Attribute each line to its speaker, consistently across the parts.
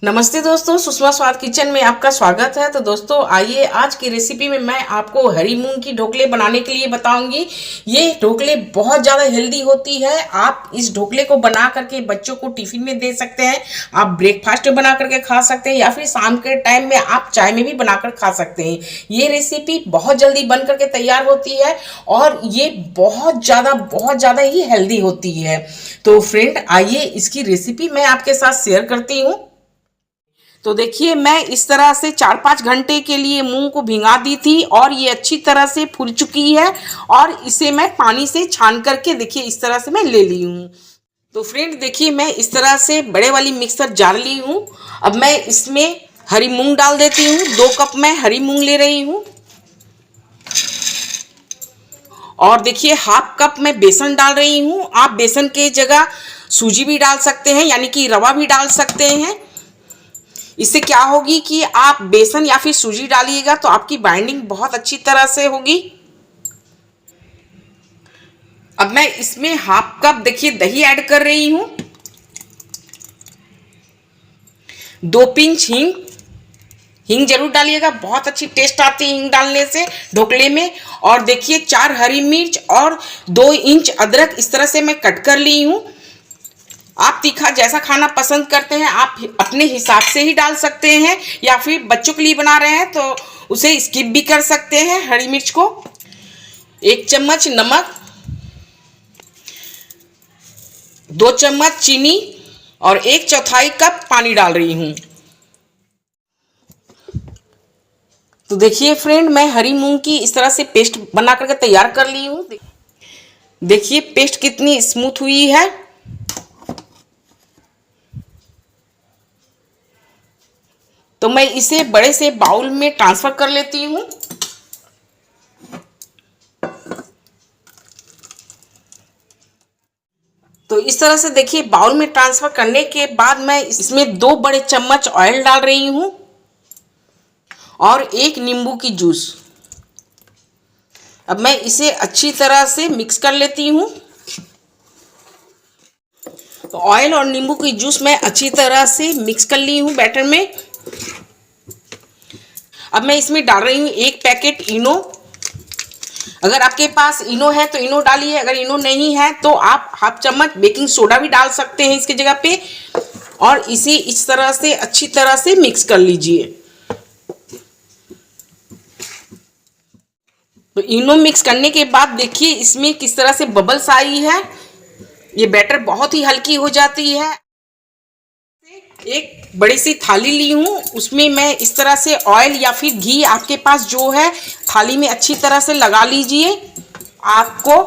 Speaker 1: नमस्ते दोस्तों, सुषमा स्वाद किचन में आपका स्वागत है। तो दोस्तों आइए, आज की रेसिपी में मैं आपको हरी मूंग की ढोकले बनाने के लिए बताऊंगी। ये ढोकले बहुत ज़्यादा हेल्दी होती है। आप इस ढोकले को बना करके बच्चों को टिफिन में दे सकते हैं, आप ब्रेकफास्ट में बना करके खा सकते हैं, या फिर शाम के टाइम में आप चाय में भी बनाकर खा सकते हैं। ये रेसिपी बहुत जल्दी बन करके तैयार होती है और ये बहुत ज़्यादा ही हेल्दी होती है। तो फ्रेंड आइए, इसकी रेसिपी मैं आपके साथ शेयर करती हूँ। तो देखिए, मैं इस तरह से 4-5 घंटे के लिए मूंग को भिंगा दी थी और ये अच्छी तरह से फूल चुकी है और इसे मैं पानी से छान करके देखिए इस तरह से मैं ले ली हूँ। तो फ्रेंड देखिए, मैं इस तरह से बड़े वाली मिक्सर जार ली हूँ। अब मैं इसमें हरी मूंग डाल देती हूँ। 2 कप मैं हरी मूंग ले रही हूँ और देखिए हाफ कप मैं बेसन डाल रही हूँ। आप बेसन के जगह सूजी भी डाल सकते हैं, यानी कि रवा भी डाल सकते हैं। इससे क्या होगी कि आप बेसन या फिर सूजी डालिएगा तो आपकी बाइंडिंग बहुत अच्छी तरह से होगी। अब मैं इसमें हाफ कप देखिए दही ऐड कर रही हूं। 2 पिंच हींग जरूर डालिएगा, बहुत अच्छी टेस्ट आती है हींग डालने से ढोकले में। और देखिए 4 हरी मिर्च और 2 इंच अदरक इस तरह से मैं कट कर ली हूं। आप तीखा जैसा खाना पसंद करते हैं आप अपने हिसाब से ही डाल सकते हैं, या फिर बच्चों के लिए बना रहे हैं तो उसे स्किप भी कर सकते हैं हरी मिर्च को। 1 चम्मच नमक, 2 चम्मच चीनी और 1/4 कप पानी डाल रही हूं। तो देखिए फ्रेंड, मैं हरी मूंग की इस तरह से पेस्ट बना करके तैयार कर ली हूं। देखिए पेस्ट कितनी स्मूथ हुई है। तो मैं इसे बड़े से बाउल में ट्रांसफर कर लेती हूँ। तो इस तरह से देखिए बाउल में ट्रांसफर करने के बाद मैं इसमें 2 बड़े चम्मच ऑयल डाल रही हूँ और 1 नींबू की जूस। अब मैं इसे अच्छी तरह से मिक्स कर लेती हूँ। तो ऑयल और नींबू की जूस मैं अच्छी तरह से मिक्स कर ली हूँ बैटर में। अब मैं इसमें डाल रही हूँ 1 पैकेट इनो। अगर आपके पास इनो है तो इनो डालिए, अगर इनो नहीं है तो आप हाफ चम्मच बेकिंग सोडा भी डाल सकते हैं इसकी जगह पे। और इसे इस तरह से अच्छी तरह से मिक्स कर लीजिए। तो इनो मिक्स करने के बाद देखिए इसमें किस तरह से बबल्स आई है। ये बैटर बहुत ही हल्की हो जाती है। एक बड़ी सी थाली ली हूँ, उसमें मैं इस तरह से ऑयल या फिर घी आपके पास जो है थाली में अच्छी तरह से लगा लीजिए, आपको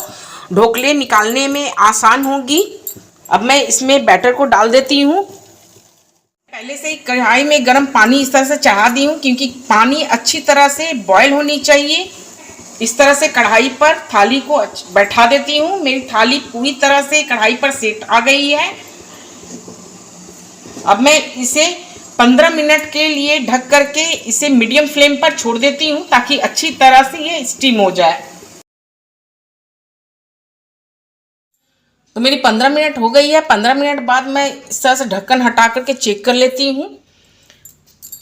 Speaker 1: ढोकले निकालने में आसान होगी। अब मैं इसमें बैटर को डाल देती हूँ। पहले से ही कढ़ाई में गर्म पानी इस तरह से चढ़ा दी हूँ, क्योंकि पानी अच्छी तरह से बॉयल होनी चाहिए। इस तरह से कढ़ाई पर थाली को बैठा देती हूँ। मेरी थाली पूरी तरह से कढ़ाई पर सेट आ गई है। अब मैं इसे 15 मिनट के लिए ढक करके इसे मीडियम फ्लेम पर छोड़ देती हूँ, ताकि अच्छी तरह से ये स्टीम हो जाए। तो मेरी 15 मिनट हो गई है। 15 मिनट बाद मैं इस तरह से ढक्कन हटा करके चेक कर लेती हूँ।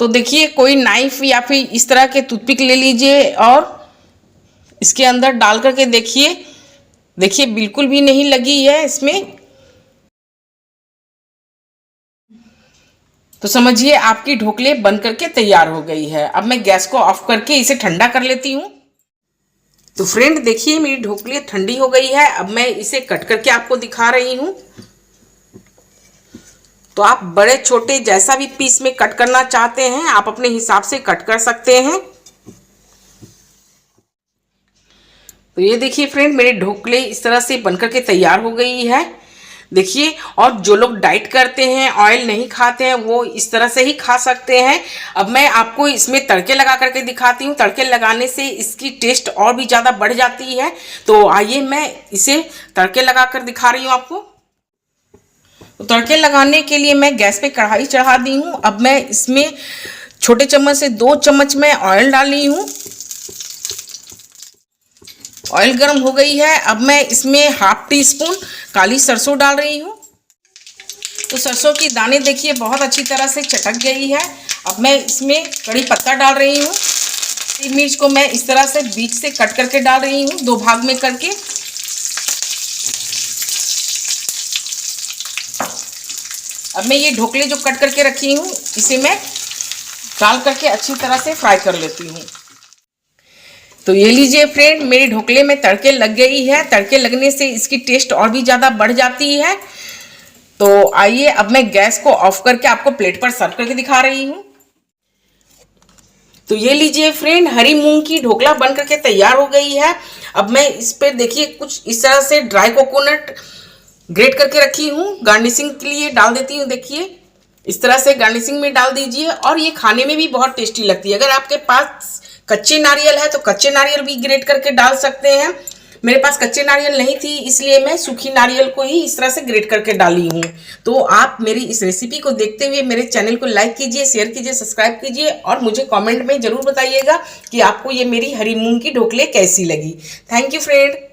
Speaker 1: तो देखिए कोई नाइफ या फिर इस तरह के टूथपिक ले लीजिए और इसके अंदर डाल करके देखिए। देखिए बिल्कुल भी नहीं लगी है इसमें। तो समझिए आपकी ढोकले बन करके तैयार हो गई है। अब मैं गैस को ऑफ करके इसे ठंडा कर लेती हूँ। तो फ्रेंड देखिए मेरी ढोकली ठंडी हो गई है। अब मैं इसे कट करके आपको दिखा रही हूँ। तो आप बड़े छोटे जैसा भी पीस में कट करना चाहते हैं आप अपने हिसाब से कट कर सकते हैं। तो ये देखिए फ्रेंड, मेरे ढोकले इस तरह से बनकर के तैयार हो गई है। देखिए, और जो लोग डाइट करते हैं, ऑयल नहीं खाते हैं, वो इस तरह से ही खा सकते हैं। अब मैं आपको इसमें तड़के लगा करके दिखाती हूँ। तड़के लगाने से इसकी टेस्ट और भी ज़्यादा बढ़ जाती है। तो आइए मैं इसे तड़के लगा कर दिखा रही हूँ आपको। तो तड़के लगाने के लिए मैं गैस पे कढ़ाई चढ़ा दी हूँ। अब मैं इसमें छोटे चम्मच से 2 चम्मच में ऑयल डाली हूँ। ऑयल गर्म हो गई है। अब मैं इसमें ½ टी स्पून काली सरसों डाल रही हूँ। तो सरसों की दाने देखिए बहुत अच्छी तरह से चटक गई है। अब मैं इसमें कड़ी पत्ता डाल रही हूँ। मिर्च को मैं इस तरह से बीच से कट करके डाल रही हूँ, 2 भाग में करके। अब मैं ये ढोकले जो कट करके रखी हूँ इसे मैं डाल करके अच्छी तरह से फ्राई कर लेती हूँ। तो ये लीजिए फ्रेंड, मेरे ढोकले में तड़के लग गई है। तड़के लगने से इसकी टेस्ट और भी ज़्यादा बढ़ जाती है। तो आइए अब मैं गैस को ऑफ करके आपको प्लेट पर सर्व करके दिखा रही हूँ। तो ये लीजिए फ्रेंड, हरी मूंग की ढोकला बन करके तैयार हो गई है। अब मैं इस पे देखिए कुछ इस तरह से ड्राई कोकोनट ग्रेट करके रखी हूँ, गार्निशिंग के लिए डाल देती हूँ। देखिए इस तरह से गार्निशिंग में डाल दीजिए और ये खाने में भी बहुत टेस्टी लगती है। अगर आपके पास कच्चे नारियल है तो कच्चे नारियल भी ग्रेट करके डाल सकते हैं। मेरे पास कच्चे नारियल नहीं थी, इसलिए मैं सूखी नारियल को ही इस तरह से ग्रेट करके डाली हूँ। तो आप मेरी इस रेसिपी को देखते हुए मेरे चैनल को लाइक कीजिए, शेयर कीजिए, सब्सक्राइब कीजिए और मुझे कमेंट में जरूर बताइएगा कि आपको ये मेरी हरी मूंग की ढोकले कैसी लगी। Thank you friend.